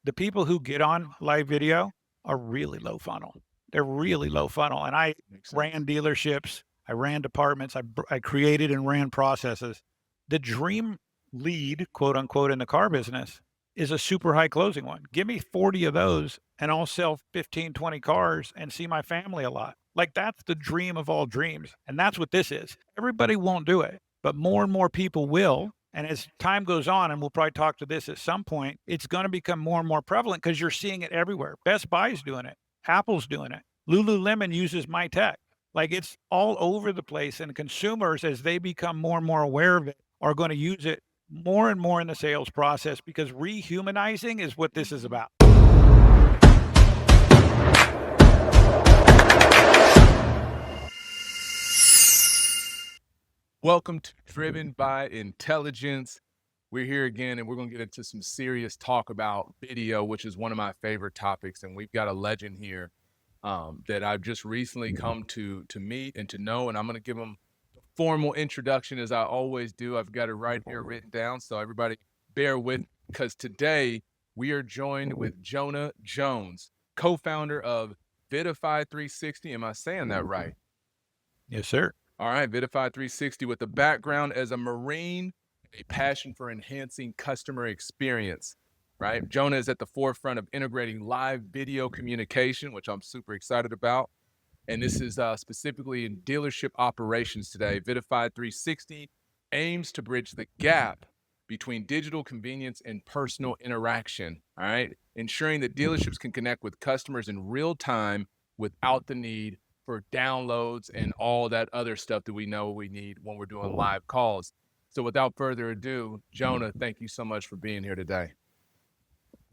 The people who get on live video are really low funnel. They're really low funnel. And I Makes sense. ran dealerships, I ran departments, I created and ran processes. The dream lead, quote unquote, in the car business is a super high closing one. Give me 40 of those and I'll sell 15, 20 cars and see my family a lot. Like that's the dream of all dreams. And that's what this is. Everybody won't do it, but more and more people will. And as time goes on, and we'll probably talk to this at some point, it's going to become more and more prevalent because you're seeing it everywhere. Best Buy's doing it. Apple's doing it. Lululemon uses my tech. Like it's all over the place. And consumers, as they become more and more aware of it, are going to use it more and more in the sales process because rehumanizing is what this is Mhm. about. Welcome to Driven by Intelligence. We're here again, and we're going to get into some serious talk about video, which is one of my favorite topics. And we've got a legend here that I've just recently come to meet and to know. And I'm going to give him a formal introduction, as I always do. I've got it right here written down, so everybody bear with me, because today we are joined with Jonah Jones, co-founder of Vidify 360. Am I saying that right? Yes, sir. All right, Vidify 360, with a background as a Marine, a passion for enhancing customer experience, right? Jonah is at the forefront of integrating live video communication, which I'm super excited about. And this is specifically in dealership operations today. Vidify 360 aims to bridge the gap between digital convenience and personal interaction, all right? Ensuring that dealerships can connect with customers in real time without the need for downloads and all that other stuff that we know we need when we're doing live calls. So without further ado, Jonah, thank you so much for being here today.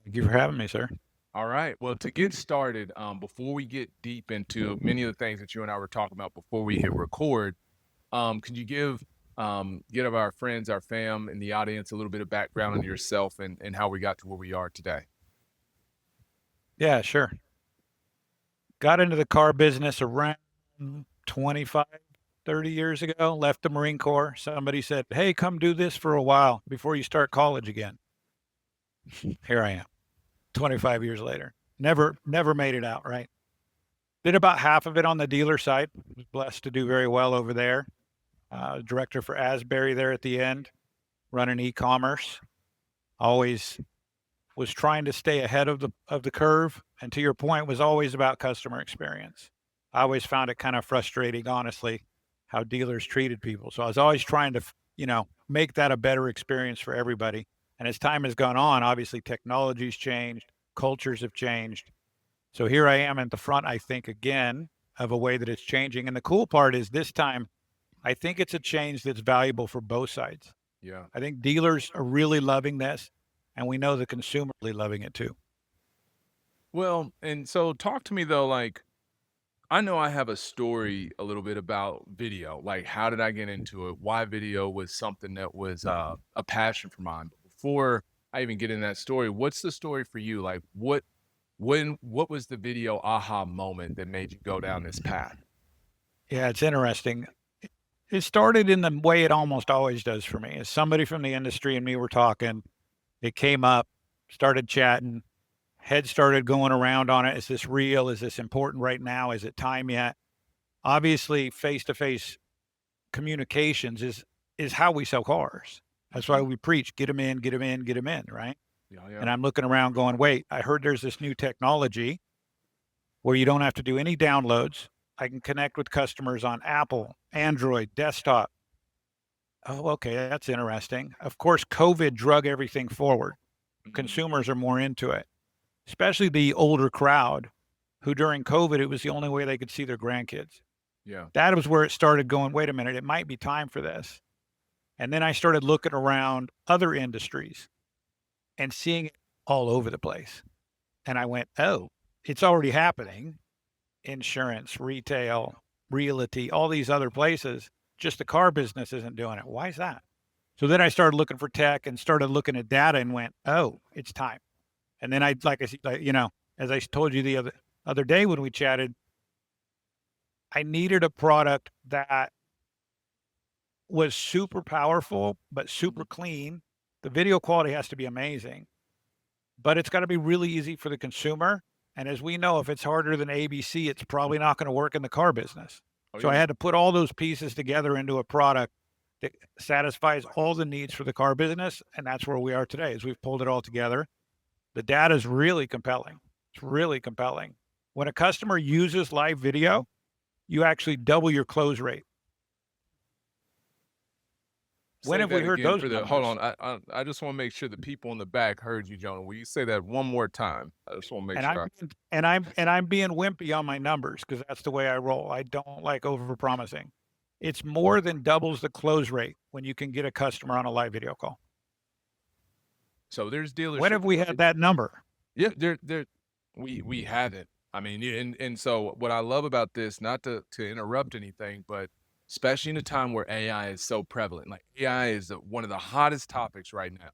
Thank you for having me, sir. All right. Well, to get started, before we get deep into many of the things that you and I were talking about before we hit record, could you give our friends, our fam, and the audience a little bit of background on yourself and how we got to where we are today? Yeah, sure. Got into the car business around 25, 30 years ago, left the Marine Corps. Somebody said, "Hey, come do this for a while before you start college again." Here I am, 25 years later. Never made it out, right? Did about half of it on the dealer side. Was blessed to do very well over there. Director for Asbury there at the end, running e-commerce. Always was trying to stay ahead of the curve, and to your point, was always about customer experience. I always found it kind of frustrating, honestly, how dealers treated people. So I was always trying to, make that a better experience for everybody. And as time has gone on, obviously technology's changed, cultures have changed. So here I am at the front, I think, again, of a way that it's changing. And the cool part is this time, I think it's a change that's valuable for both sides. Yeah. I think dealers are really loving this, and we know the consumer really loving it too. Well, and so talk to me though, like, I know I have a story a little bit about video. Like, how did I get into it? Why video was something that was a passion for mine. But before I even get in that story, what's the story for you? Like, what was the video aha moment that made you go down this path? Yeah, it's interesting. It started in the way it almost always does for me. As somebody from the industry and me were talking, it came up, started chatting, head started going around on it. Is this real? Is this important right now? Is it time yet? Obviously, face-to-face communications is how we sell cars. That's why Mhm. we preach, get them in, get them in, get them in, right? Yeah, And yeah. I'm looking around going, wait, I heard there's this new technology where you don't have to do any downloads. I can connect with customers on Apple, Android, desktop. Oh, okay, that's interesting. Of course, COVID drug everything forward. Mhm. Consumers are more into it, especially the older crowd who during COVID, it was the only way they could see their grandkids. Yeah. That was where it started going, wait a minute, it might be time for this. And then I started looking around other industries and seeing it all over the place. And I went, oh, it's already happening. Insurance, retail, realty, all these other places. Just the car business isn't doing it. Why is that? So then I started looking for tech and started looking at data and went, oh, it's time. And then like I said, as I told you the other day when we chatted, I needed a product that was super powerful, but super Mhm. clean. The video quality has to be amazing, but it's got to be really easy for the consumer. And as we know, if it's harder than ABC, it's probably not going to work in the car business. Oh, So I yeah. had to put all those pieces together into a product that satisfies all the needs for the car business. And that's where we are today, as we've pulled it all together. The data is really compelling. It's really compelling. When a customer uses live video, you actually double your close rate. When Say have we that heard again those for the hold numbers? on. I just want to make sure the people in the back heard you, Jonah. Will you say that one more time? I just want to make And I'm sure. I'm being wimpy on my numbers because that's the way I roll. I don't like overpromising. It's more than doubles the close rate when you can get a customer on a live video call. So there's When dealerships. have we had that number? Yeah, we haven't. I mean, yeah, and so what I love about this, not to interrupt anything, but especially in a time where AI is so prevalent, like AI is one of the hottest topics right now,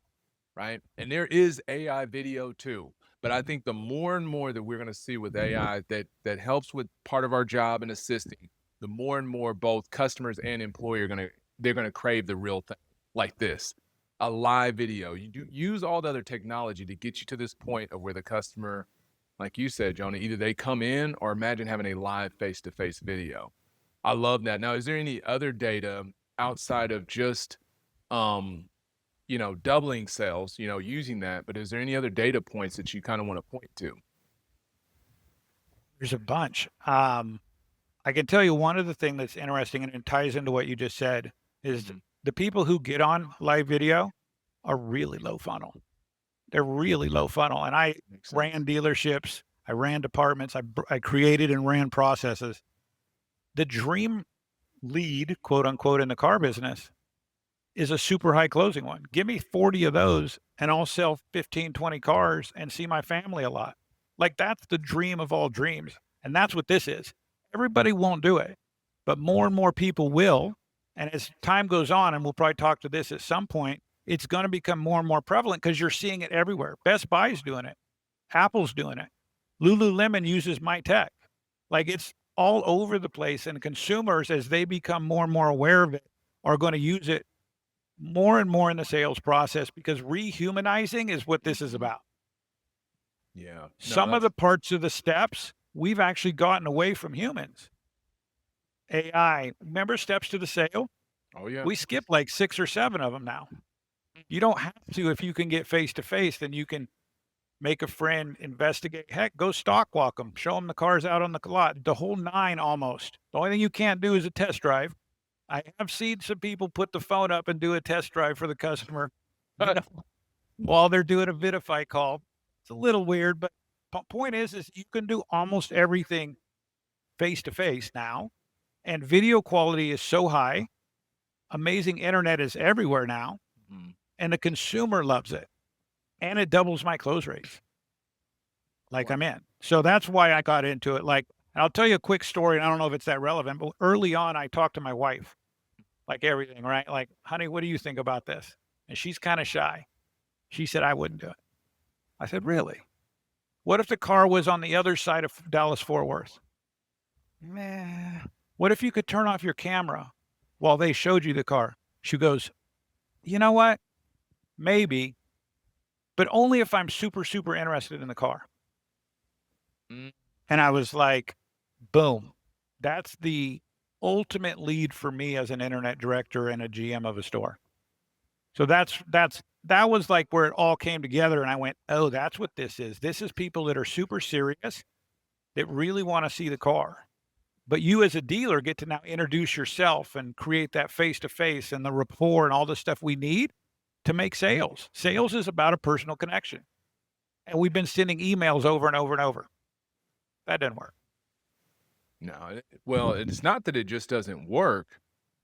right? And there is AI video too, but I think the more and more that we're going to see with AI that helps with part of our job and assisting, the more and more both customers and employer are they're gonna crave the real thing like this, a live video. You do use all the other technology to get you to this point of where the customer, like you said, Jonah, either they come in or imagine having a live face-to-face video. I love that. Now, is there any other data outside of just, um, doubling sales, using that, but is there any other data points that you kind of want to point to? There's a bunch. I can tell you one of the thing that's interesting and it ties into what you just said is Mhm. the people who get on live video are really low funnel. They're really low funnel. And I Makes sense. ran dealerships, I ran departments, I created and ran processes. The dream lead, quote unquote, in the car business is a super high closing one. Give me 40 of those and I'll sell 15, 20 cars and see my family a lot. Like that's the dream of all dreams. And that's what this is. Everybody won't do it, but more and more people will. And as time goes on, and we'll probably talk to this at some point, it's going to become more and more prevalent because you're seeing it everywhere. Best Buy's doing it. Apple's doing it. Lululemon uses my tech. Like it's all over the place. And consumers, as they become more and more aware of it, are going to use it more and more in the sales process because rehumanizing is what this is Mhm. about. Yeah. No, Some of the parts of the steps we've actually gotten away from humans. AI, remember steps to the sale? oh yeah. We skip like 6 or 7 of them now. You don't have to if you can get face to face, then you can make a friend, investigate. Heck, go stock walk them, show them the cars out on the lot, the whole 9 almost. The only thing you can't do is a test drive. I have seen some people put the phone up and do a test drive for the customer, you know, while they're doing a Vidify call. It's a little weird, but point is you can do almost everything face to face now, and video quality is so high. Amazing internet is everywhere now, Mhm. and the consumer loves it, and it doubles my close rates. Like Wow. I'm in. So that's why I got into it. Like, I'll tell you a quick story, and I don't know if it's that relevant, but early on, I talked to my wife, like everything, right? Like, honey, what do you think about this? And she's kind of shy. She said, I wouldn't do it. I said, really? What if the car was on the other side of Dallas Fort Worth? Meh. What if you could turn off your camera while they showed you the car? She goes, you know what? Maybe, but only if I'm super, super interested in the car. Mm. And I was like, boom. That's the ultimate lead for me as an internet director and a GM of a store. So that was like where it all came together. And I went, oh, that's what this is. This is people that are super serious that really want to see the car. But you as a dealer get to now introduce yourself and create that face to face and the rapport and all the stuff we need to make sales. Sales is about a personal connection. And we've been sending emails over and over and over. That didn't work. No, well, it's not that it just doesn't work.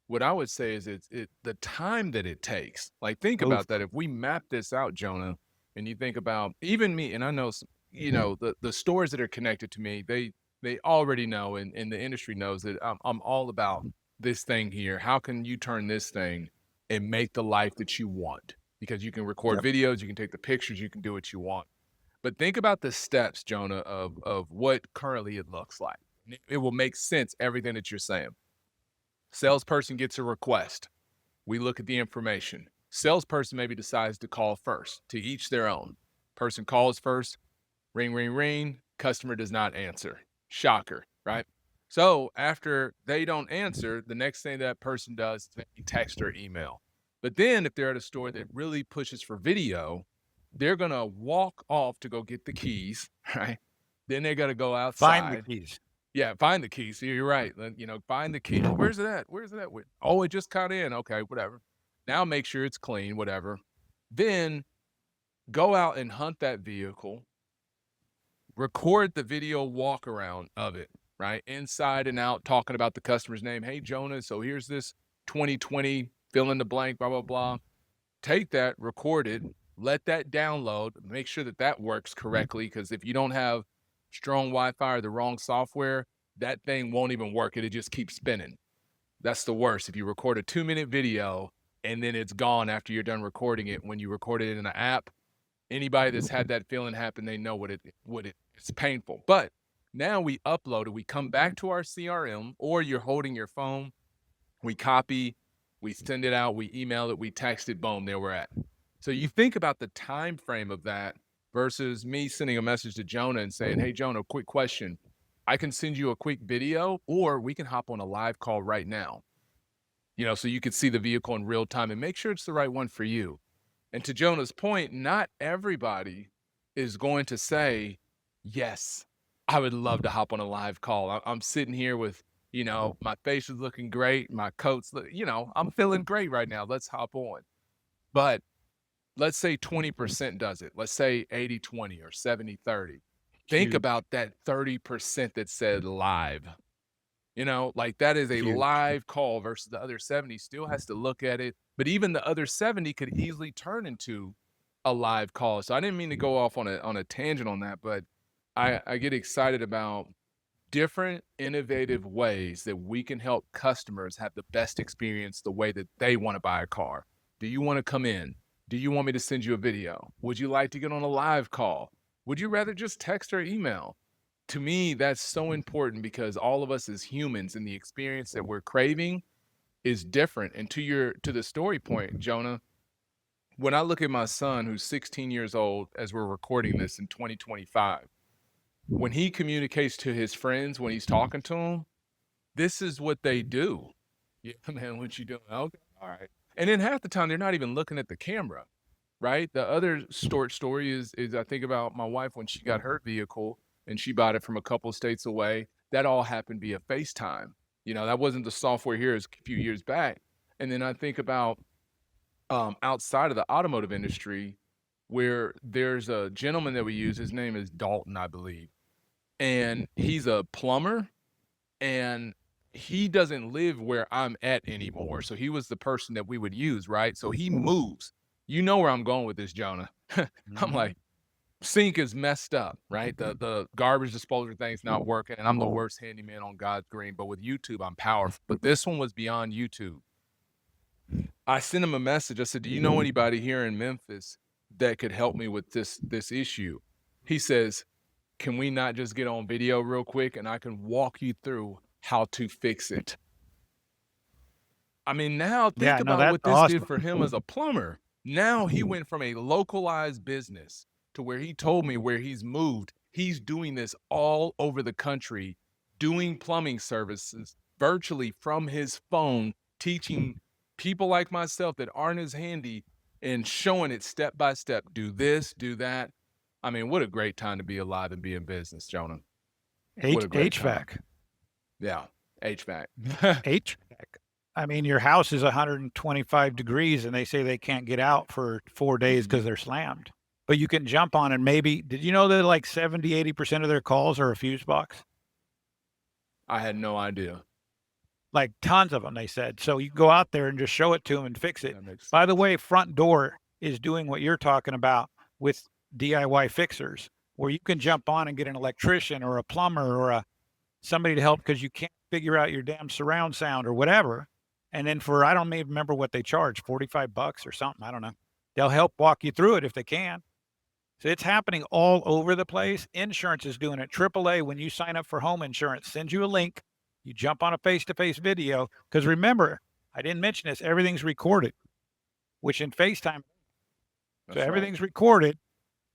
What I would say is the time that it takes. Like, think Oof. about that. If we map this out, Jonah, and you think about even me, and I know, the stores that are connected to me, they already know, and the industry knows that I'm all about this thing here. How can you turn this thing and make the life that you want? Because you can record Yep. videos, you can take the pictures, you can do what you want. But think about the steps, Jonah, of what currently it looks like. It will make sense, everything that you're saying. Salesperson gets a request. We look at the information. Salesperson maybe decides to call first, to each their own. Person calls first, ring, ring, ring. Customer does not answer. Shocker, right? So after they don't answer, the next thing that person does is they text or email. But then if they're at a store that really pushes for video, they're going to walk off to go get the keys, right? Then they're going to go Find the outside. keys. Yeah, find the keys. So you're right. Find the key. Where's it at? Where's it at? Oh, it just got in. Okay, whatever. Now make sure it's clean, whatever. Then go out and hunt that vehicle, record the video walk around of it, right? Inside and out, talking about the customer's name. Hey, Jonah, so here's this 2020, fill in the blank, blah, blah, blah. Take that, record it, let that download, make sure that that works correctly. Because if you don't have strong Wi-Fi or the wrong software, that thing won't even work. It'll just keep spinning. That's the worst. If you record a 2-minute video and then it's gone after you're done recording it, when you record it in an app, anybody that's had that feeling happen, they know it's painful. But now we upload it, we come back to our CRM, or you're holding your phone, we copy, we send it out, we email it, we text it, boom, there we're at. So you think about the time frame of that versus me sending a message to Jonah and saying, hey, Jonah, quick question. I can send you a quick video, or we can hop on a live call right now. So you could see the vehicle in real time and make sure it's the right one for you. And to Jonah's point, not everybody is going to say, yes, I would love to hop on a live call. I'm sitting here with, my face is looking great. My coat's, I'm feeling great right now. Let's hop on. But let's say 20% does it. Let's say 80-20 or 70-30. Think about that 30% that said live. That is a Huge. live call versus the other 70 still has to look at it. But even the other 70 could easily turn into a live call. So I didn't mean to go off on a tangent on that, but I get excited about different innovative ways that we can help customers have the best experience the way that they want to buy a car. Do you want to come in? Do you want me to send you a video? Would you like to get on a live call? Would you rather just text or email? To me, that's so important because all of us as humans and the experience that we're craving is different. And to the story point, Jonah, when I look at my son who's 16 years old as we're recording this in 2025, when he communicates to his friends, when he's talking to them, this is what they do. Yeah, man, what you doing? Okay, all right. And then half the time they're not even looking at the camera, right? The other story is I think about my wife when she got her vehicle and she bought it from a couple of states away. That all happened via FaceTime. That wasn't the software here, it's a few years back. And then I think about outside of the automotive industry, where there's a gentleman that we use. His name is Dalton, I believe. And he's a plumber, and he doesn't live where I'm at anymore. So he was the person that we would use, right? So he moves. You know where I'm going with this, Jonah. I'm like, sink is messed up, right? The garbage disposal thing's not working, and I'm the worst handyman on God's green. But with YouTube, I'm powerful. But this one was beyond YouTube. I sent him a message. I said, do you know anybody here in Memphis that could help me with this issue? He says, can we not just get on video real quick and I can walk you through how to fix it? I mean, now think about what this did for him as a plumber. Now he went from a localized business to where he told me where he's moved. He's doing this all over the country, doing plumbing services virtually from his phone, teaching people like myself that aren't as handy and showing it step by step. Do this, do that. I mean, what a great time to be alive and be in business, Jonah. HVAC. Yeah, HVAC. HVAC. I mean, your house is 125 degrees and they say they can't get out for 4 days because they're slammed. But you can jump on and maybe, did you know that like 70-80% of their calls are a fuse box? I had no idea. Like tons of them, they said. So you go out there and just show it to them and fix it. By the way, Front Door is doing what you're talking about with DIY fixers, where you can jump on and get an electrician or a plumber or somebody to help because you can't figure out your damn surround sound or whatever. And then I don't even remember what they charge, $45 or something. I don't know. They'll help walk you through it if they can. So it's happening all over the place. Insurance is doing it. AAA, when you sign up for home insurance, sends you a link. You jump on a face-to-face video. Because remember, I didn't mention this, everything's recorded, which in FaceTime, everything's recorded.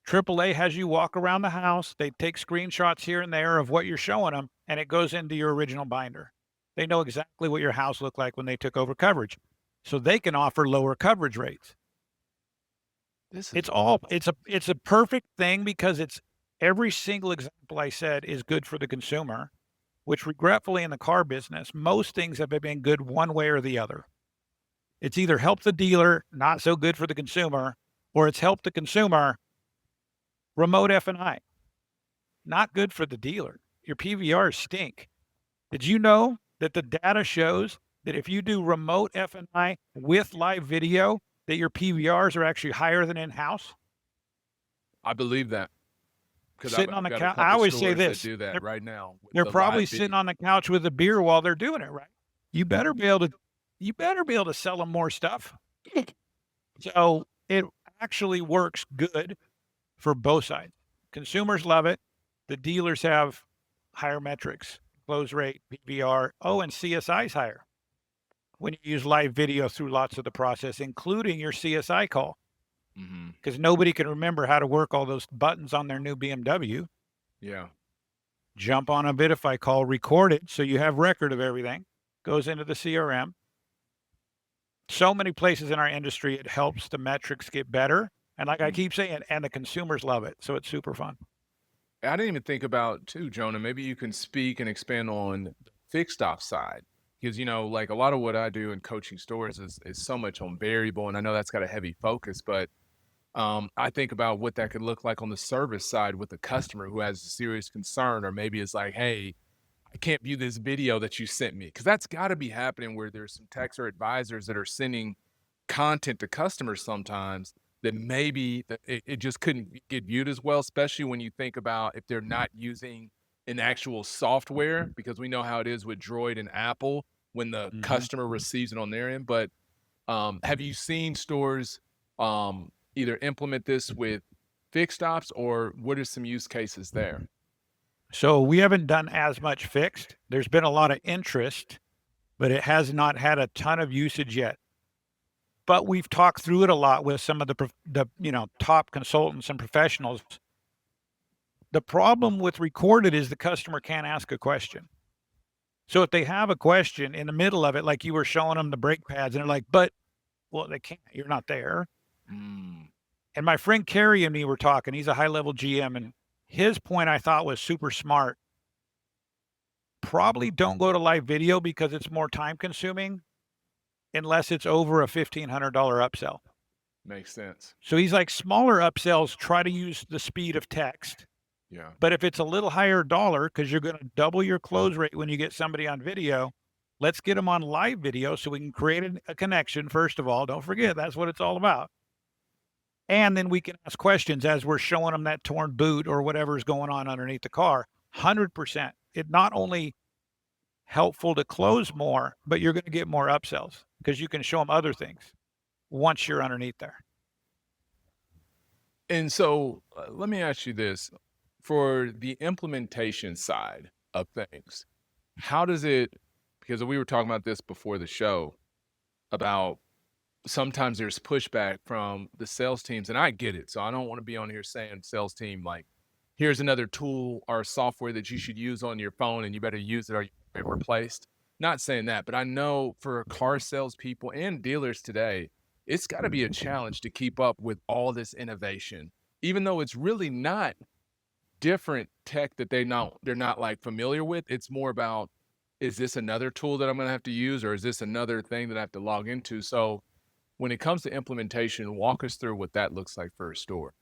AAA has you walk around the house. They take screenshots here and there of what you're showing them, and it goes into your original binder. They know exactly what your house looked like when they took over coverage, so they can offer lower coverage rates. This is It's a perfect thing because it's every single example I said is good for the consumer, which regretfully in the car business, most things have been good one way or the other. It's either helped the dealer, not so good for the consumer, or it's helped the consumer, remote F&I. Not good for the dealer. Your PVRs stink. Did you know that the data shows that if you do remote F&I with live video, that your PVRs are actually higher than in-house? I believe that. Because Sitting on the got a couch. I couple always say stores that this. do that right now with They're the probably live sitting video. on the couch with a beer while they're doing it, right? You better be able to sell them more stuff. So it actually works good for both sides. Consumers love it. The dealers have higher metrics, close rate, PVR. Oh, and CSI's higher when you use live video through lots of the process, including your CSI call, Mhm. because nobody can remember how to work all those buttons on their new BMW. Yeah. Jump on a Vidify call, record it so you have record of everything, goes into the CRM. So many places in our industry, it helps the metrics get better. And like I keep saying, and the consumers love it. So it's super fun. I didn't even think about too, Jonah. Maybe you can speak and expand on the fixed ops side. Because, like a lot of what I do in coaching stores is so much on variable. And I know that's got a heavy focus, but I think about what that could look like on the service side with a customer who has a serious concern, or maybe it's like, hey, I can't view this video that you sent me. Because that's got to be happening where there's some techs or advisors that are sending content to customers sometimes that maybe it just couldn't get viewed as well, especially when you think about if they're not using an actual software, because we know how it is with Droid and Apple when the customer receives it on their end. But have you seen stores either implement this with fixed ops, or what are some use cases there? So we haven't done as much fixed. There's been a lot of interest, but it has not had a ton of usage yet. But we've talked through it a lot with some of the top consultants and professionals. The problem with recorded is the customer can't ask a question. So if they have a question in the middle of it, like you were showing them the brake pads, and they're like, well, they can't. You're not there. Mm. And my friend Kerry and me were talking. He's a high-level GM, and his point I thought was super smart. Probably don't go to live video because it's more time-consuming unless it's over a $1,500 upsell. Makes sense. So he's like, smaller upsells, try to use the speed of text. Yeah. But if it's a little higher dollar, because you're going to double your close rate when you get somebody on video, let's get them on live video so we can create a connection, first of all. Don't forget, that's what it's all about. And then we can ask questions as we're showing them that torn boot or whatever's going on underneath the car. 100%. It not only helpful to close more, but you're going to get more upsells because you can show them other things once you're underneath there. And so let me ask you this. For the implementation side of things, how does it, because we were talking about this before the show, about sometimes there's pushback from the sales teams, and I get it. So I don't want to be on here saying sales team, like, here's another tool or software that you should use on your phone and you better use it or you get replaced. Not saying that, but I know for car salespeople and dealers today, it's got to be a challenge to keep up with all this innovation, even though it's really not different tech that they're not like familiar with. It's more about, is this another tool that I'm going to have to use, or is this another thing that I have to log into? So when it comes to implementation, walk us through what that looks like for a store.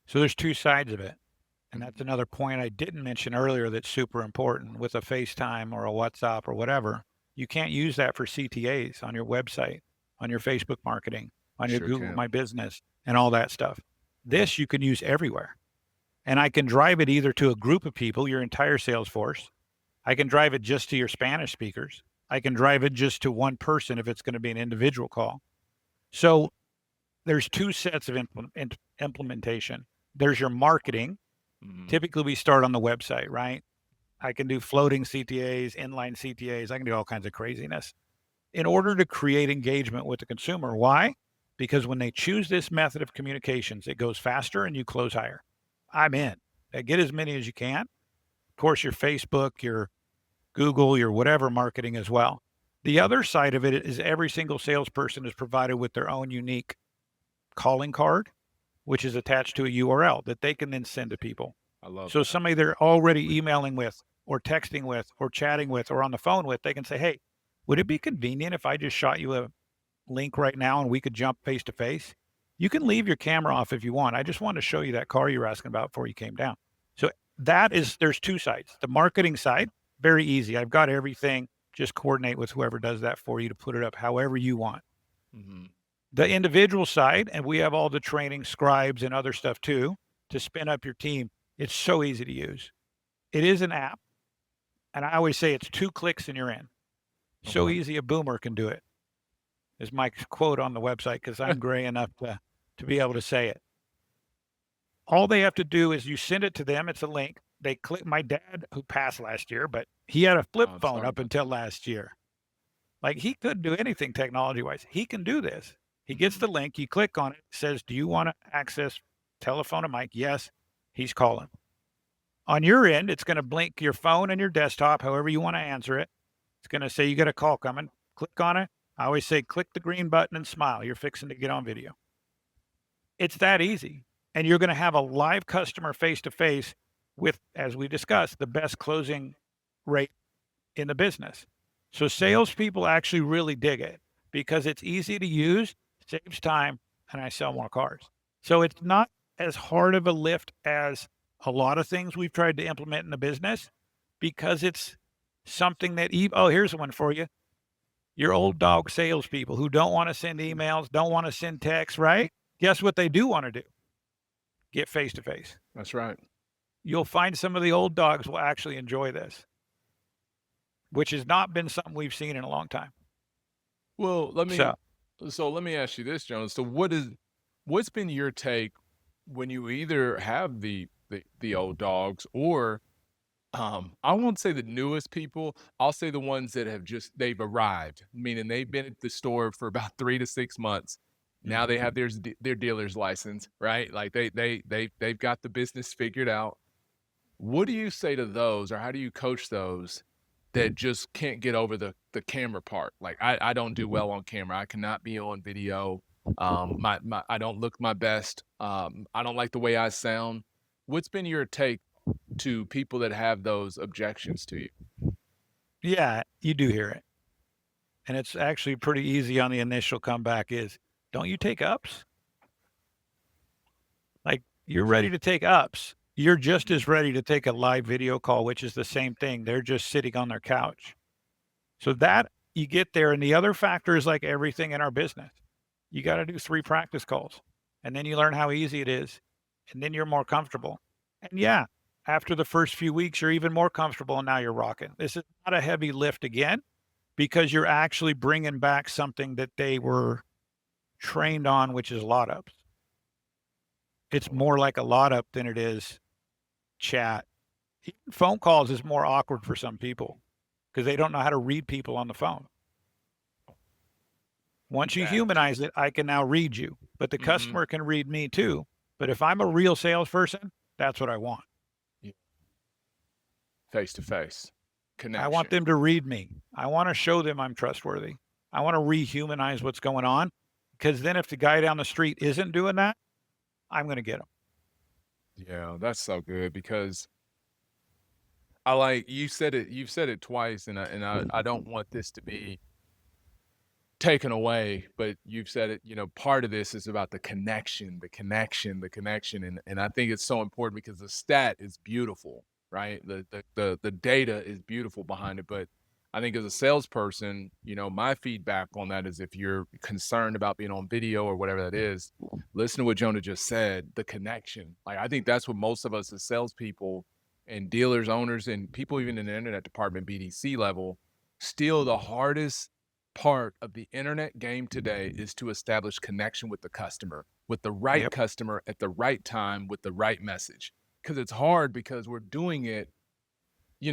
So there's two sides of it. And that's another point I didn't mention earlier that's super important with a FaceTime or a WhatsApp or whatever. You can't use that for CTAs on your website, on your Facebook marketing, on your Google My Business, and all that stuff. This you can use everywhere. And I can drive it either to a group of people, your entire sales force. I can drive it just to your Spanish speakers. I can drive it just to one person if it's going to be an individual call. So there's two sets of implementation. There's your marketing. Typically, we start on the website, right? I can do floating CTAs, inline CTAs. I can do all kinds of craziness in order to create engagement with the consumer. Why? because when they choose this method of communications, it goes faster and you close higher. I'm in. Get as many as you can. Of course, your Facebook, your Google, your whatever marketing as well. The other side of it is every single salesperson is provided with their own unique calling card, which is attached to a URL that they can then send to people. I love So that. somebody they're already emailing with or texting with or chatting with or on the phone with, they can say, "Hey, would it be convenient if I just shot you a link right now and we could jump face to face? You can leave your camera off if you want. I just wanted to show you that car you were asking about before you came down." So there's two sides. The marketing side, very easy. I've got everything. Just coordinate with whoever does that for you to put it up however you want. Mm-hmm. The individual side, and we have all the training, scribes, and other stuff too to spin up your team. It's so easy to use. It is an app, and I always say it's 2 clicks and you're in. So Okay. easy a boomer can do it, is my quote on the website because I'm gray enough to be able to say it. All they have to do is you send it to them. It's a link. They click. My dad, who passed last year, but he had a flip I'm phone sorry up about until last year. Like he couldn't do anything technology wise. He can do this. He gets the link. You click on it. Says, "Do you want to access telephone and mic?" Yes. He's calling. On your end, it's going to blink your phone and your desktop, however you want to answer it. It's going to say you got a call coming. Click on it. I always say, click the green button and smile. You're fixing to get on video. It's that easy. And you're going to have a live customer face to face with, as we discussed, the best closing rate in the business. So salespeople actually really dig it because it's easy to use, saves time, and I sell more cars. So it's not as hard of a lift as a lot of things we've tried to implement in the business because it's something that, oh, here's one for you. Your old dog salespeople who don't want to send emails, don't want to send texts, right? Guess what they do want to do? Get face to face. That's right. You'll find some of the old dogs will actually enjoy this, which has not been something we've seen in a long time. Well, let So, me ask you this, Jonas. So what's been your take when you either have the old dogs or I won't say the newest people, I'll say the ones that they've arrived, meaning they've been at the store for about 3 to 6 months. Now they have their dealer's license, right? Like they've got the business figured out. What do you say to those, or how do you coach those that just can't get over the camera part? Like I don't do well on camera. I cannot be on video. My I don't look my best. I don't like the way I sound. What's been your take to people that have those objections to you? yeah, you do hear it. And it's actually pretty easy on the initial comeback is, don't you take ups? Like you're ready to take ups. You're just as ready to take a live video call, which is the same thing. They're just sitting on their couch. So that you get there. And the other factor is like everything in our business. You got to do 3 practice calls and then you learn how easy it is. And then you're more comfortable. And yeah, after the first few weeks, you're even more comfortable and now you're rocking. This is not a heavy lift again because you're actually bringing back something that they were trained on, which is lot ups. It's more like a lot up than it is chat. Even phone calls is more awkward for some people because they don't know how to read people on the phone. Once you That. humanize it, I can now read you, but the Mhm. customer can read me too. But if I'm a real salesperson, that's what I want. Face to face connection. I want them to read me. I want to show them I'm trustworthy. I want to rehumanize what's going on because then if the guy down the street isn't doing that, I'm going to get him. Yeah, that's so good because you've said it twice, and I don't want this to be taken away, but you've said it, part of this is about the connection, and I think it's so important because the stat is beautiful, right? The data is beautiful behind it, but I think as a salesperson, my feedback on that is if you're concerned about being on video or whatever that is, listen to what Jonah just said, the connection. Like I think that's what most of us as salespeople and dealers, owners, and people even in the internet department, BDC level, still the hardest part of the internet game today is to establish connection with the customer, with the right Yep. customer at the right time with the right message. Because it's hard because we're doing it,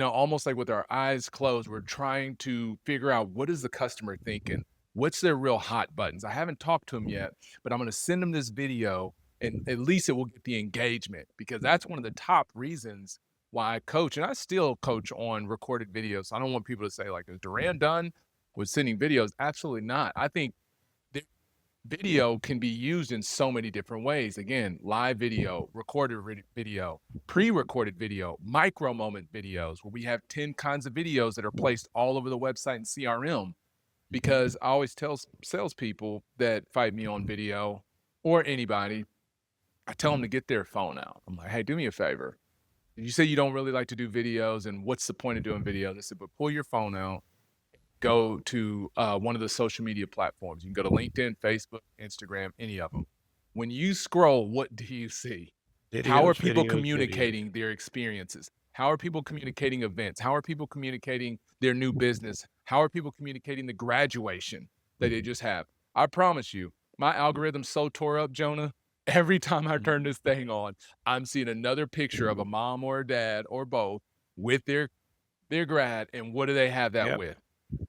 almost like with our eyes closed. We're trying to figure out what is the customer thinking? What's their real hot buttons? I haven't talked to them yet, but I'm going to send them this video, and at least it will get the engagement, because that's one of the top reasons why I coach. And I still coach on recorded videos. So I don't want people to say, like, is Durran done with sending videos? Absolutely not. I think video can be used in so many different ways. Again, live video, recorded video, pre-recorded video, micro moment videos, where we have 10 kinds of videos that are placed all over the website and CRM. Because I always tell salespeople that fight me on video, or anybody, I tell them to get their phone out. I'm like, hey, do me a favor. You say you don't really like to do videos, and what's the point of doing videos? I said, but pull your phone out, go to one of the social media platforms. You can go to LinkedIn, Facebook, Instagram, any of them. When you scroll, what do you see? How are people communicating their experiences? How are people communicating events? How are people communicating their new business? How are people communicating the graduation that they just have? I promise you, my algorithm's so tore up, Jonah. Every time I turn this thing on, I'm seeing another picture of a mom or a dad or both with their grad. And what do they have that with?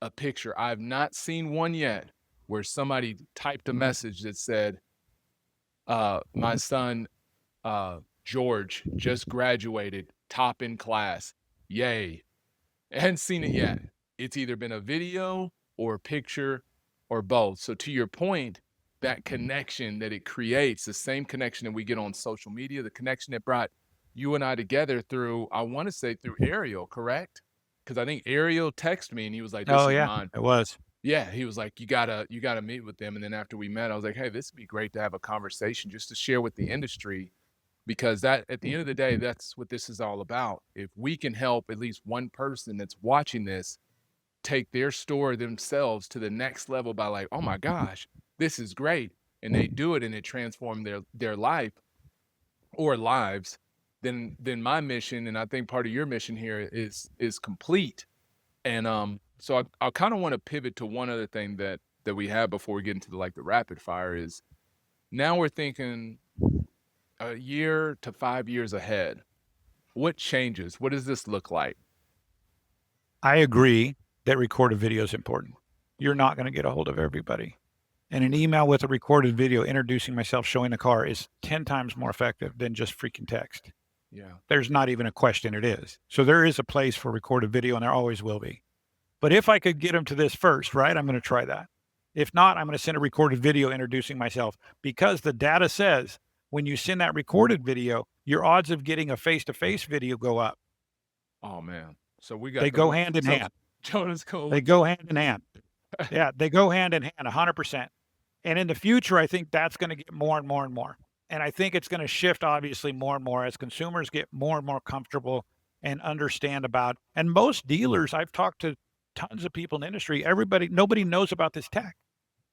A picture. I've not seen one yet where somebody typed a message that said, my son, George, just graduated, top in class. Yay. I hadn't seen it yet. It's either been a video or a picture or both. So to your point, that connection that it creates, the same connection that we get on social media, the connection that brought you and I together through, I want to say through Ariel, correct? Because I think Ariel texted me and he was like, this is mine. It was. Yeah, he was like, you gotta meet with them. And then after we met, I was like, hey, this would be great to have a conversation just to share with the industry, because that, at the end of the day, that's what this is all about. If we can help at least one person that's watching this take their store themselves to the next level by like, oh my gosh, this is great, and they do it and it transformed their life or lives, then my mission, and I think part of your mission here, is complete. And so I kind of want to pivot to one other thing that we have before we get into the rapid fire is, now we're thinking a year to 5 years ahead. What changes? What does this look like? I agree that recorded video is important. You're not going to get a hold of everybody. And an email with a recorded video introducing myself, showing the car, is 10 times more effective than just freaking text. Yeah. There's not even a question, it is. So there is a place for recorded video, and there always will be. But if I could get them to this first, right, I'm going to try that. If not, I'm going to send a recorded video introducing myself, because the data says when you send that recorded video, your odds of getting a face-to-face video go up. Oh, man. So we got They go hand in hand. Jonah's cool. They go hand in hand. Yeah, they go hand in hand 100%. And in the future, I think that's going to get more and more and more. And I think it's going to shift, obviously, more and more as consumers get more and more comfortable and understand about. And most dealers, I've talked to tons of people in the industry, nobody knows about this tech.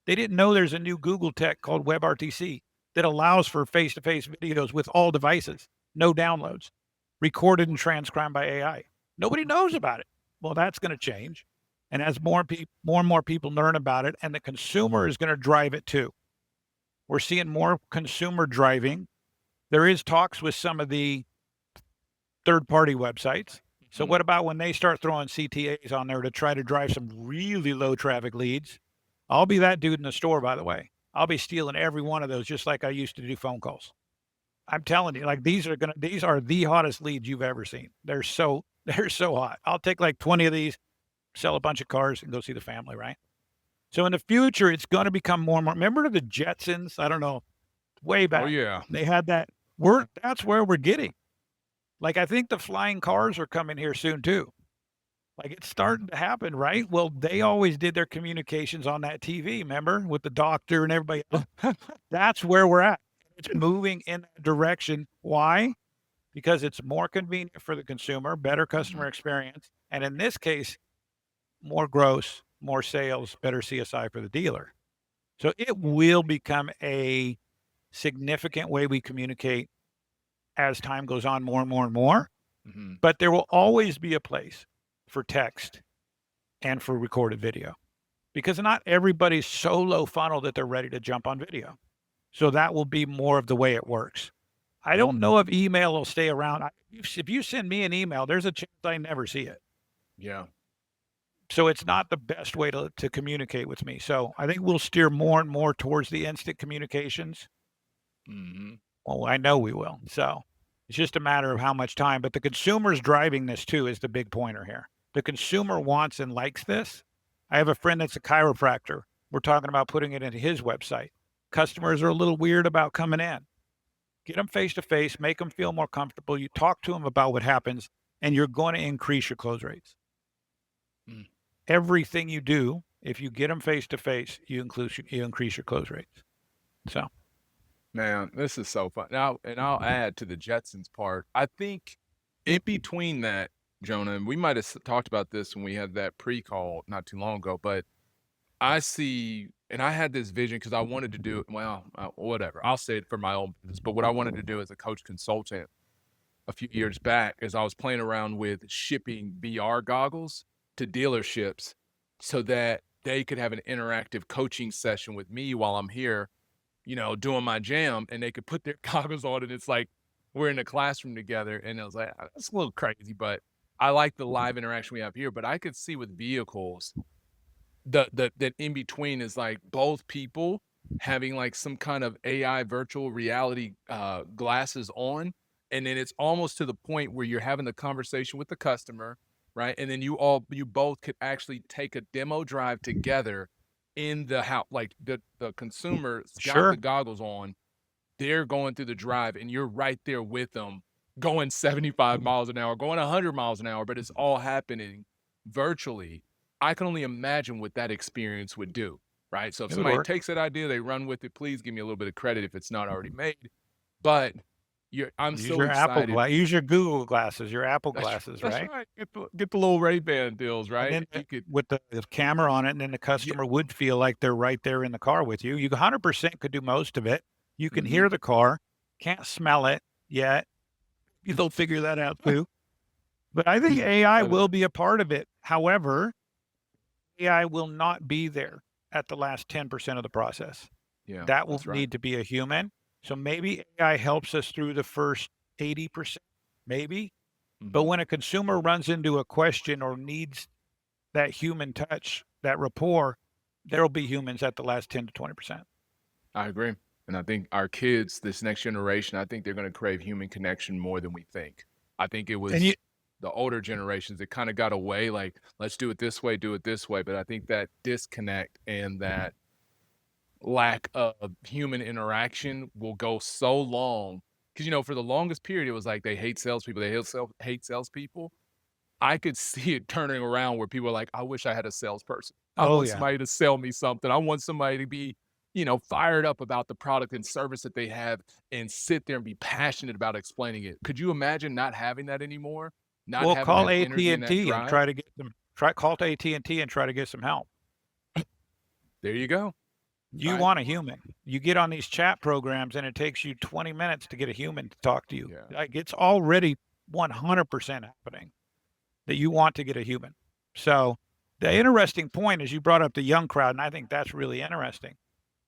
They didn't know there's a new Google tech called WebRTC that allows for face-to-face videos with all devices, no downloads, recorded and transcribed by AI. Nobody knows about it. Well, that's going to change. And as more and more people learn about it, and the consumer is going to drive it too. We're seeing more consumer driving. There is talks with some of the third-party websites. So what about when they start throwing CTAs on there to try to drive some really low traffic leads? I'll be that dude in the store, by the way. I'll be stealing every one of those, just like I used to do phone calls. I'm telling you, these are the hottest leads you've ever seen. They're so hot. I'll take 20 of these, sell a bunch of cars, and go see the family, right? So in the future, it's going to become more and more. Remember the Jetsons? I don't know, way back. Oh, yeah. They had that. That's where we're getting. I think the flying cars are coming here soon too. It's starting to happen, right? Well, they always did their communications on that TV, remember? With the doctor and everybody. That's where we're at. It's moving in that direction. Why? Because it's more convenient for the consumer, better customer experience, and in this case, more gross, more sales, better CSI for the dealer. So it will become a significant way we communicate as time goes on, more and more and more. Mm-hmm. But there will always be a place for text and for recorded video, because not everybody's so low funnel that they're ready to jump on video. So that will be more of the way it works. I don't know if email will stay around. If you send me an email, there's a chance I never see it. Yeah. So it's not the best way to communicate with me. So I think we'll steer more and more towards the instant communications. Mhm. Well, I know we will. So it's just a matter of how much time. But the consumer's driving this too is the big pointer here. The consumer wants and likes this. I have a friend that's a chiropractor. We're talking about putting it into his website. Customers are a little weird about coming in. Get them face to face, make them feel more comfortable. You talk to them about what happens, and you're going to increase your close rates. Mm. Everything you do, if you get them face to face, you increase your close rates. So Man, this is so fun. Now, and I'll add to the Jetsons part. I think in between that, Jonah, and we might have talked about this when we had that pre-call not too long ago, but I see, and I had this vision because I wanted to do it. Well, whatever. I'll say it for my own business. But what I wanted to do as a coach consultant a few years back is I was playing around with shipping VR goggles to dealerships so that they could have an interactive coaching session with me while I'm here, doing my jam, and they could put their goggles on, and it's like we're in a classroom together. And I was like, that's a little crazy, but I like the live interaction we have here. But I could see with vehicles, that in between is like both people having like some kind of AI virtual reality glasses on, and then it's almost to the point where you're having the conversation with the customer, right? And then you both could actually take a demo drive together in the house. Like the consumer's got the sure, goggles on, they're going through the drive, and you're right there with them, going 75 miles an hour, going 100 miles an hour, but it's all happening virtually. I can only imagine what that experience would do, right? So if it would somebody work. takes that idea, they run with it, please give me a little bit of credit if it's not already made. But I'm Use so your excited. use your Google glasses, your Apple glasses, That's right? right. Get the little Ray-Ban deals, And right? then You could, with the camera on it, and then the yeah. customer would feel like they're right there in the car with you. You 100% could do most of it. You can Mhm. hear the car, can't smell it yet. They'll figure that out too. But I think AI That is- will be a part of it. However, AI will not be there at the last 10% of the process. Yeah, That will that's right. need to be a human. So maybe AI helps us through the first 80%, maybe. But Mhm. when a consumer runs into a question or needs that human touch, that rapport, there'll be humans at the last 10 to 20%. I agree. And I think our kids, this next generation, I think they're going to crave human connection more than we think. I think it And you was the older generations that kind of got away, like, let's do it this way, do it this way. But I think that disconnect and that lack of human interaction will go so long. Because, for the longest period, it was like they hate salespeople, hate salespeople. I could see it turning around where people are like, I wish I had a salesperson. I oh, want yeah. somebody to sell me something. I want somebody to be, fired up about the product and service that they have and sit there and be passionate about explaining it. Could you imagine not having that anymore? Not Well, having call that energy and that AT&T and drive? try to get them call to AT&T and try to get some help. There you go. You Right? want a human. You get on these chat programs and it takes you 20 minutes to get a human to talk to you. Yeah. Like it's already 100% happening that you want to get a human. So the interesting point is you brought up the young crowd, and I think that's really interesting.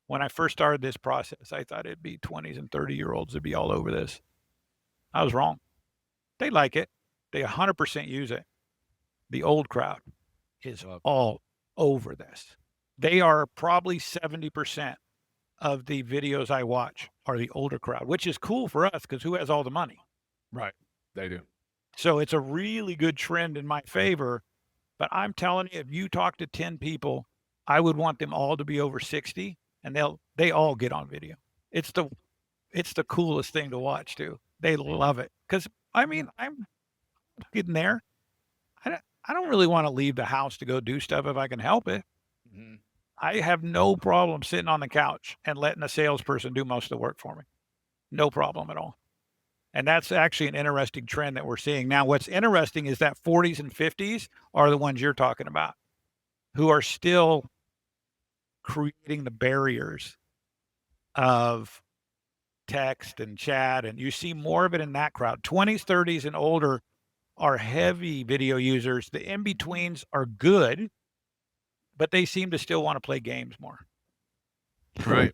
When I first started this process, I thought it'd be 20s and 30-year-olds that'd be all over this. I was wrong. They like it. They 100% use it. The old crowd is Love all over this. They are probably 70% of the videos I watch are the older crowd, which is cool for us because who has all the money? Right. They do. So it's a really good trend in my favor. But I'm telling you, if you talk to 10 people, I would want them all to be over 60 and they all get on video. It's the it's the coolest thing to watch too. They love it. Cause I mean, I'm getting there. I don't really want to leave the house to go do stuff if I can help it. Mhm. I have no problem sitting on the couch and letting a salesperson do most of the work for me. No problem at all. And that's actually an interesting trend that we're seeing. Now, what's interesting is that 40s and 50s are the ones you're talking about who are still creating the barriers of text and chat. And you see more of it in that crowd. 20s, 30s, and older are heavy video users. The in betweens are good, but they seem to still want to play games more. Right.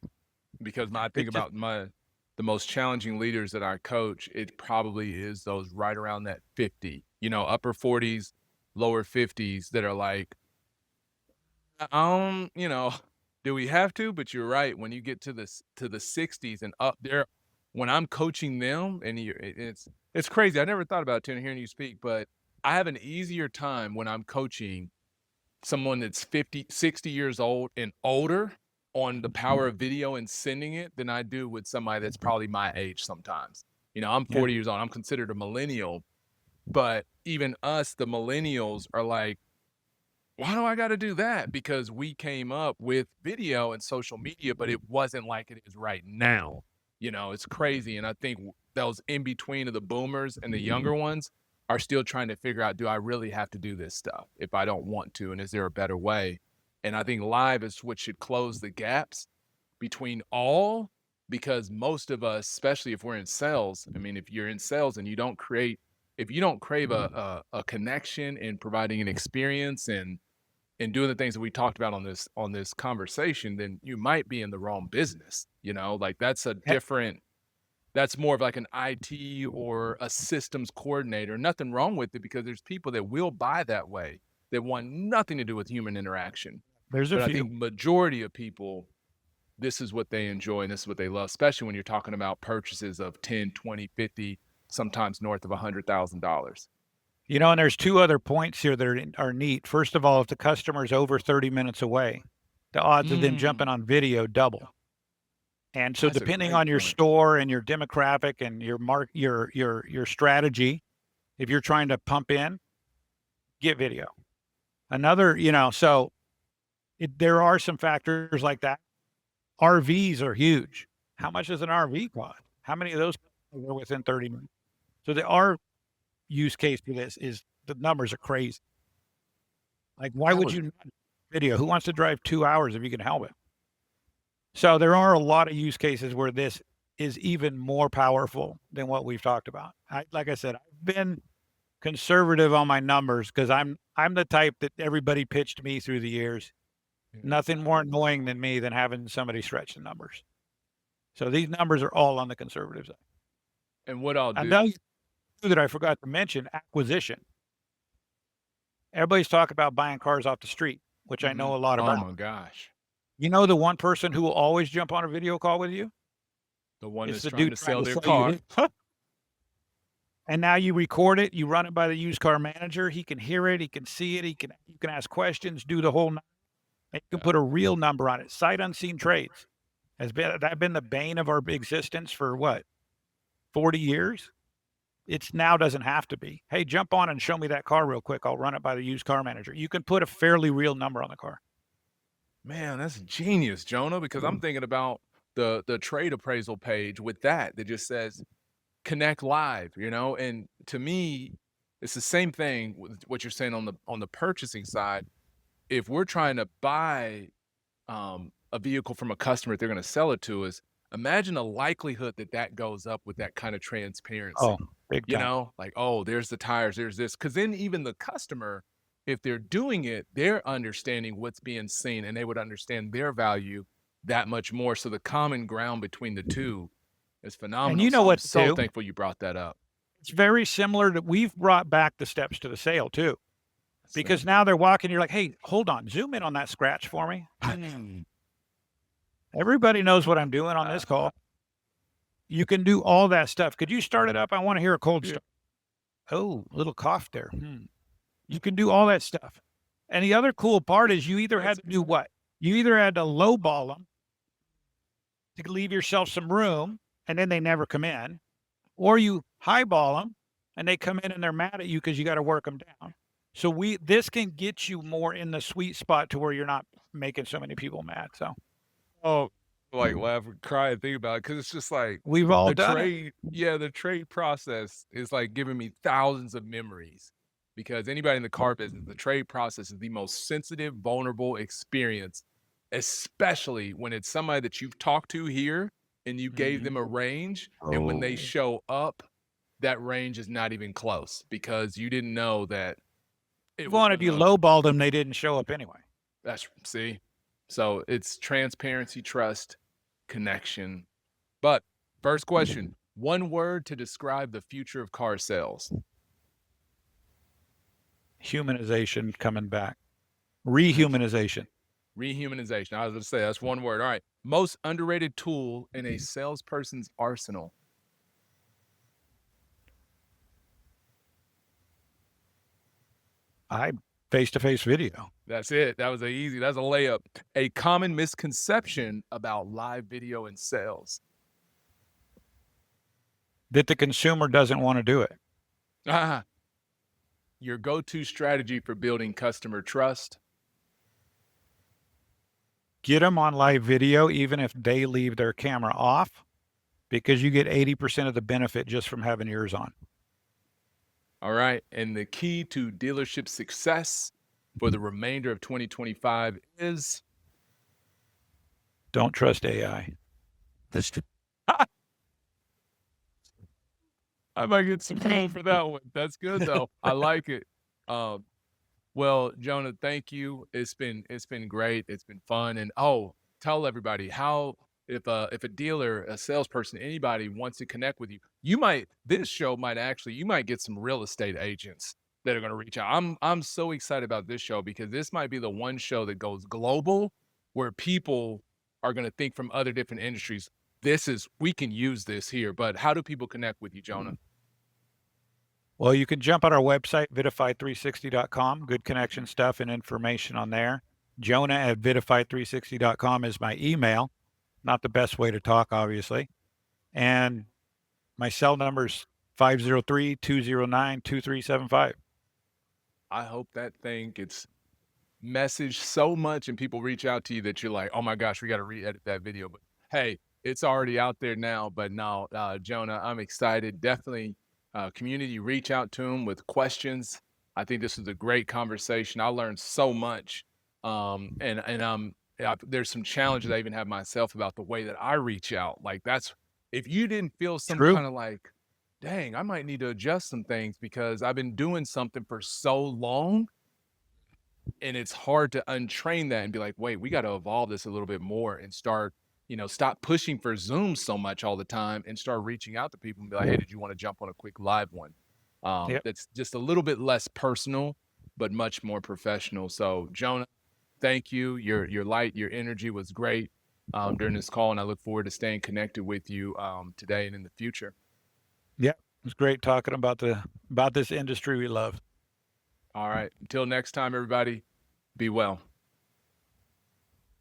Because I think It just, about the most challenging leaders that I coach, it probably is those right around that 50, upper 40s, lower 50s that are like, You know, do we have to? But you're right. When you get to the 60s and up there, when I'm coaching them, and it's crazy. I never thought about it till hearing you speak, but I have an easier time when I'm coaching someone that's 50, 60 years old and older on the power of video and sending it than I do with somebody that's probably my age sometimes. You know, I'm Yeah. 40 years old. I'm considered a millennial, but even us, the millennials, are like, why do I got to do that? Because we came up with video and social media, but it wasn't like it is right now. You know, it's crazy. And I think those in between of the boomers and the younger ones are still trying to figure out, do I really have to do this stuff if I don't want to? And is there a better way? And I think live is what should close the gaps between all, because most of us, especially if we're in sales, I mean, if you're in sales and you don't create, if you don't crave a connection and providing an experience and doing the things that we talked about on this conversation, then you might be in the wrong business. You know, like that's more of like an IT or a systems coordinator. Nothing wrong with it, because there's people that will buy that way that want nothing to do with human interaction. There's a But I few. think majority of people, this is what they enjoy and this is what they love, especially when you're talking about purchases of 10, 20, 50, sometimes north of $100,000. You know, and there's two other points here that are neat. First of all, if the customer's over 30 minutes away, the odds of them jumping on video double. And so That's a depending great on your point. store and your demographic and your strategy, if you're trying to pump in, get video. Another, so there are some factors like that. RVs are huge. How much does an RV cost? How many of those are within 30 minutes? So our use case for this is the numbers are crazy. Like, why That would was you not video? Who wants to drive 2 hours if you can help it? So there are a lot of use cases where this is even more powerful than what we've talked about. Like I said, I've been conservative on my numbers because I'm the type that everybody pitched me through the years. Nothing more annoying than me than having somebody stretch the numbers. So these numbers are all on the conservative side. And what I'll do, Another that I forgot to mention, acquisition. Everybody's talking about buying cars off the street, which I know a lot oh about. my gosh, You know the one person who will always jump on a video call with you? the one It's that's the trying dude to trying sell to their sell you car. his. And now you record it, you run it by the used car manager. He can hear it, he can see it, you can ask questions, do the whole. And you can put a real number on it. Sight unseen trades has been the bane of our existence for what, 40 years? It's now doesn't have to be. Hey, jump on and show me that car real quick. I'll run it by the used car manager. You can put a fairly real number on the car. Man, that's genius, Jonah, because I'm thinking about the trade appraisal page with that just says connect live, you know? And to me, it's the same thing with what you're saying on the purchasing side. If we're trying to buy a vehicle from a customer, if they're going to sell it to us, imagine the likelihood that that goes up with that kind of transparency. Oh, big You time. know, like, oh, there's the tires, there's this. Because then even the customer, if they're doing it, they're understanding what's being seen and they would understand their value that much more. So the common ground between the two is And phenomenal. you know So I'm what to so do. thankful you brought that up. It's very similar to we've brought back the steps to the sale too. Because now they're walking, you're like, hey, hold on, zoom in on that scratch for me. Everybody knows what I'm doing on this call. You can do all that stuff. Could you start it up? I want to hear a cold start. Oh, little cough there. You can do all that stuff. And the other cool part is you either had to do what? You either had to lowball them to leave yourself some room, and then they never come in, or you highball them and they come in and they're mad at you because you got to work them down. So this can get you more in the sweet spot to where you're not making so many people mad. So Oh, like laugh and cry and think about it, because it's just like we've all the done it. trade. Yeah, the trade process is like giving me thousands of memories. Because anybody in the car business, the trade process is the most sensitive, vulnerable experience, especially when it's somebody that you've talked to here and you gave them a range, and when they show up, that range is not even close because you didn't know that it Even was if you gonna. lowballed them, they didn't show up anyway. That's see. So it's transparency, trust, connection. But first question, one word to describe the future of car sales. Humanization coming back. Rehumanization. Rehumanization. I was going to say that's one word. All right. Most underrated tool in a salesperson's arsenal. Face-to-face video. That's it. That was that's a layup. A common misconception about live video in sales. That the consumer doesn't want to do it. Ah, your go-to strategy for building customer trust. Get them on live video, even if they leave their camera off, because you get 80% of the benefit just from having yours on. All right. And the key to dealership success for the remainder of 2025 is don't trust AI. I might get some pain for that one. That's good though. I like it. Well, Jonah, thank you. It's been great. It's been fun. And tell everybody how if a dealer, a salesperson, anybody wants to connect with you, you might get some real estate agents that are going to reach out. I'm so excited about this show because this might be the one show that goes global where people are going to think from other different industries. We can use this here, but how do people connect with you, Jonah? Well, you can jump on our website, vidify360.com. Good connection stuff and information on there. Jonah@vidify360.com is my email. Not the best way to talk, obviously. And my cell number is 503-209-2375. I hope that thing gets messaged so much and people reach out to you that you're like, oh my gosh, we got to re-edit that video. But hey, it's already out there now. But no, Jonah, I'm excited. Definitely community, reach out to him with questions. I think this is a great conversation. I learned so much. There's some challenges I even have myself about the way that I reach out. Like if you didn't feel some True. kind of like, dang, I might need to adjust some things because I've been doing something for so long and it's hard to untrain that and be like, wait, we got to evolve this a little bit more and start, stop pushing for Zoom so much all the time and start reaching out to people and be like, hey, did you want to jump on a quick live one? Yep. That's just a little bit less personal, but much more professional. So Jonah, thank you. Your light, your energy was great during this call, and I look forward to staying connected with you today and in the future. Yeah, it was great talking about this industry we love. All right. Until next time, everybody, be well.